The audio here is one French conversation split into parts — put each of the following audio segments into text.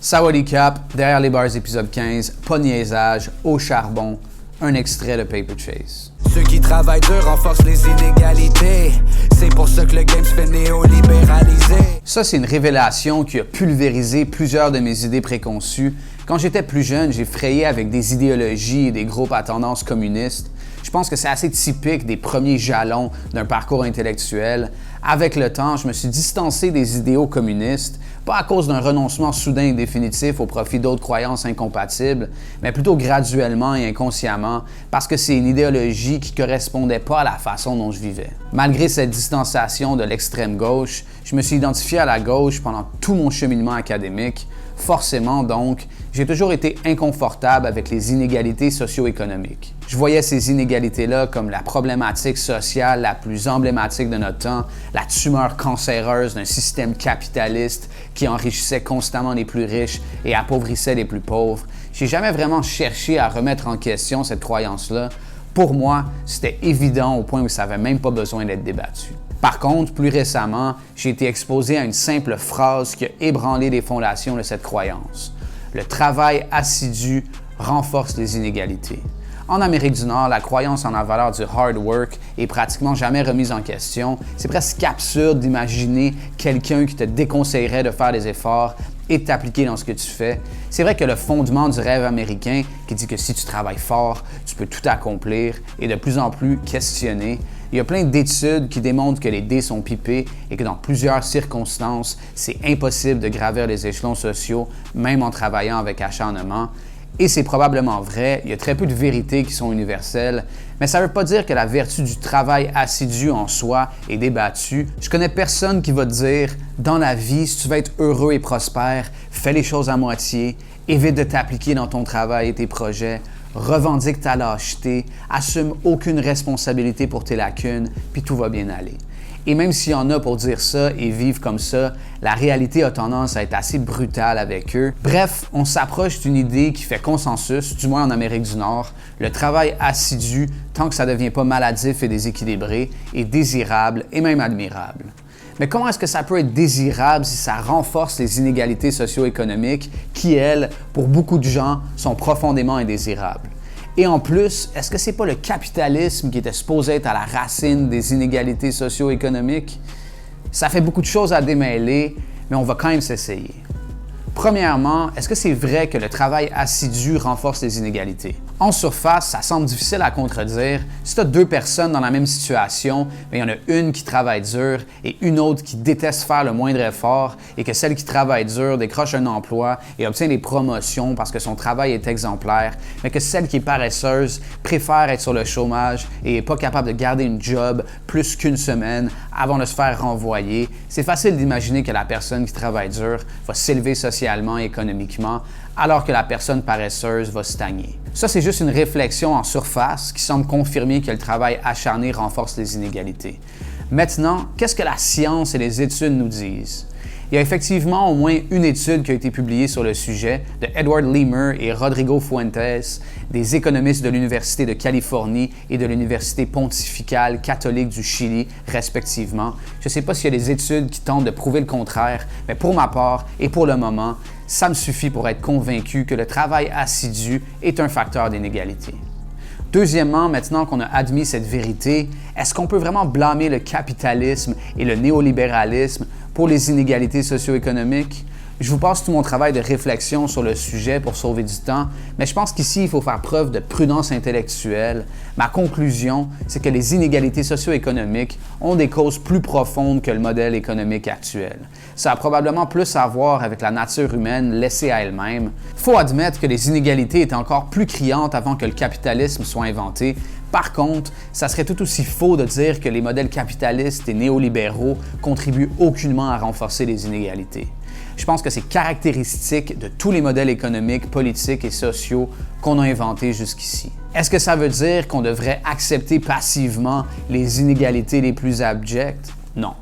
Sawadee Cap, derrière les bars épisode 15, pas de niaisage, au charbon, un extrait de Paper Chase. Ceux qui travaillent dur renforcent les inégalités. C'est pour ça que le game se fait néolibéraliser. Ça, c'est une révélation qui a pulvérisé plusieurs de mes idées préconçues. Quand j'étais plus jeune, j'ai frayé avec des idéologies et des groupes à tendance communiste. Je pense que c'est assez typique des premiers jalons d'un parcours intellectuel. Avec le temps, je me suis distancé des idéaux communistes, pas à cause d'un renoncement soudain et définitif au profit d'autres croyances incompatibles, mais plutôt graduellement et inconsciemment, parce que c'est une idéologie qui ne correspondait pas à la façon dont je vivais. Malgré cette distanciation de l'extrême gauche, je me suis identifié à la gauche pendant tout mon cheminement académique. Forcément, donc, j'ai toujours été inconfortable avec les inégalités socio-économiques. Je voyais ces inégalités-là comme la problématique sociale la plus emblématique de notre temps, la tumeur cancéreuse d'un système capitaliste qui enrichissait constamment les plus riches et appauvrissait les plus pauvres. J'ai jamais vraiment cherché à remettre en question cette croyance-là. Pour moi, c'était évident au point où ça n'avait même pas besoin d'être débattu. Par contre, plus récemment, j'ai été exposé à une simple phrase qui a ébranlé les fondations de cette croyance. Le travail assidu renforce les inégalités. En Amérique du Nord, la croyance en la valeur du hard work est pratiquement jamais remise en question. C'est presque absurde d'imaginer quelqu'un qui te déconseillerait de faire des efforts et de t'appliquer dans ce que tu fais. C'est vrai que le fondement du rêve américain, qui dit que si tu travailles fort, tu peux tout accomplir, est de plus en plus questionné. Il y a plein d'études qui démontrent que les dés sont pipés et que dans plusieurs circonstances, c'est impossible de gravir les échelons sociaux, même en travaillant avec acharnement. Et c'est probablement vrai, il y a très peu de vérités qui sont universelles, mais ça ne veut pas dire que la vertu du travail assidu en soi est débattue. Je connais personne qui va te dire, dans la vie, si tu veux être heureux et prospère, fais les choses à moitié, évite de t'appliquer dans ton travail et tes projets, revendique ta lâcheté, assume aucune responsabilité pour tes lacunes, puis tout va bien aller. Et même s'il y en a pour dire ça et vivre comme ça, la réalité a tendance à être assez brutale avec eux. Bref, on s'approche d'une idée qui fait consensus, du moins en Amérique du Nord. Le travail assidu, tant que ça ne devient pas maladif et déséquilibré, est désirable et même admirable. Mais comment est-ce que ça peut être désirable si ça renforce les inégalités socio-économiques qui, elles, pour beaucoup de gens, sont profondément indésirables? Et en plus, est-ce que c'est pas le capitalisme qui était supposé être à la racine des inégalités socio-économiques? Ça fait beaucoup de choses à démêler, mais on va quand même s'essayer. Premièrement, est-ce que c'est vrai que le travail assidu renforce les inégalités? En surface, ça semble difficile à contredire. Si tu as deux personnes dans la même situation, il y en a une qui travaille dur et une autre qui déteste faire le moindre effort et que celle qui travaille dur décroche un emploi et obtient des promotions parce que son travail est exemplaire, mais que celle qui est paresseuse préfère être sur le chômage et n'est pas capable de garder une job plus qu'une semaine avant de se faire renvoyer, c'est facile d'imaginer que la personne qui travaille dur va s'élever socialement et économiquement, alors que la personne paresseuse va stagner. Ça, c'est juste une réflexion en surface qui semble confirmer que le travail acharné renforce les inégalités. Maintenant, qu'est-ce que la science et les études nous disent? Il y a effectivement au moins une étude qui a été publiée sur le sujet de Edward Leamer et Rodrigo Fuentes, des économistes de l'Université de Californie et de l'Université pontificale catholique du Chili, respectivement. Je ne sais pas s'il y a des études qui tentent de prouver le contraire, mais pour ma part et pour le moment, ça me suffit pour être convaincu que le travail assidu est un facteur d'inégalité. Deuxièmement, maintenant qu'on a admis cette vérité, est-ce qu'on peut vraiment blâmer le capitalisme et le néolibéralisme pour les inégalités socio-économiques? Je vous passe tout mon travail de réflexion sur le sujet pour sauver du temps, mais je pense qu'ici, il faut faire preuve de prudence intellectuelle. Ma conclusion, c'est que les inégalités socio-économiques ont des causes plus profondes que le modèle économique actuel. Ça a probablement plus à voir avec la nature humaine laissée à elle-même. Il faut admettre que les inégalités étaient encore plus criantes avant que le capitalisme soit inventé. Par contre, ça serait tout aussi faux de dire que les modèles capitalistes et néolibéraux contribuent aucunement à renforcer les inégalités. Je pense que c'est caractéristique de tous les modèles économiques, politiques et sociaux qu'on a inventés jusqu'ici. Est-ce que ça veut dire qu'on devrait accepter passivement les inégalités les plus abjectes? Non.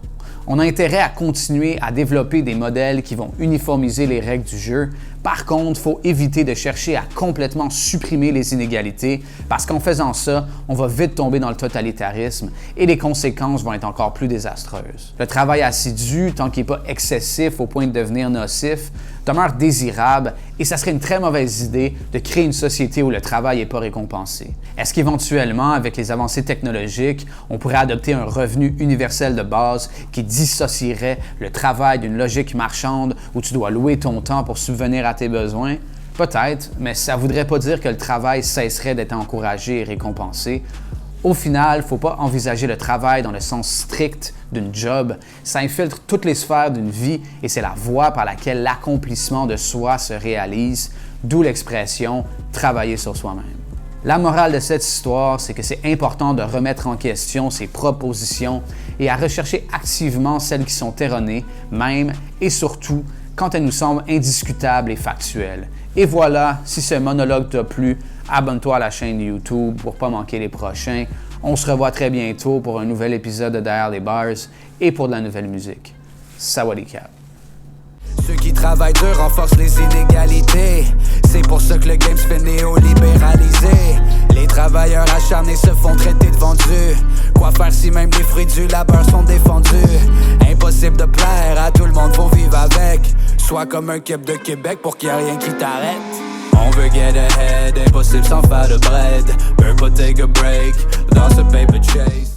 On a intérêt à continuer à développer des modèles qui vont uniformiser les règles du jeu. Par contre, il faut éviter de chercher à complètement supprimer les inégalités parce qu'en faisant ça, on va vite tomber dans le totalitarisme et les conséquences vont être encore plus désastreuses. Le travail assidu, tant qu'il n'est pas excessif au point de devenir nocif, demeure désirable et ça serait une très mauvaise idée de créer une société où le travail n'est pas récompensé. Est-ce qu'éventuellement, avec les avancées technologiques, on pourrait adopter un revenu universel de base qui dissocierait le travail d'une logique marchande où tu dois louer ton temps pour subvenir à tes besoins? Peut-être, mais ça ne voudrait pas dire que le travail cesserait d'être encouragé et récompensé. Au final, il ne faut pas envisager le travail dans le sens strict d'une job. Ça infiltre toutes les sphères d'une vie et c'est la voie par laquelle l'accomplissement de soi se réalise, d'où l'expression « travailler sur soi-même ». La morale de cette histoire, c'est que c'est important de remettre en question ses propositions et à rechercher activement celles qui sont erronées, même et surtout quand elles nous semblent indiscutables et factuelles. Et voilà, si ce monologue t'a plu, abonne-toi à la chaîne YouTube pour ne pas manquer les prochains. On se revoit très bientôt pour un nouvel épisode de Derrière les Bars et pour de la nouvelle musique. Sawadee Cap. Ceux qui travaillent dur renforcent les inégalités. C'est pour ça que le game se fait néolibéraliser. Les travailleurs acharnés se font traiter de vendus. Quoi faire si même les fruits du labeur sont défendus? Impossible de plaire à tout le monde, faut vivre avec. Sois comme un keb de Québec pour qu'il n'y a rien qui t'arrête. On veut get ahead, impossible sans faire de bread. Peut pas take a break dans ce paper chase.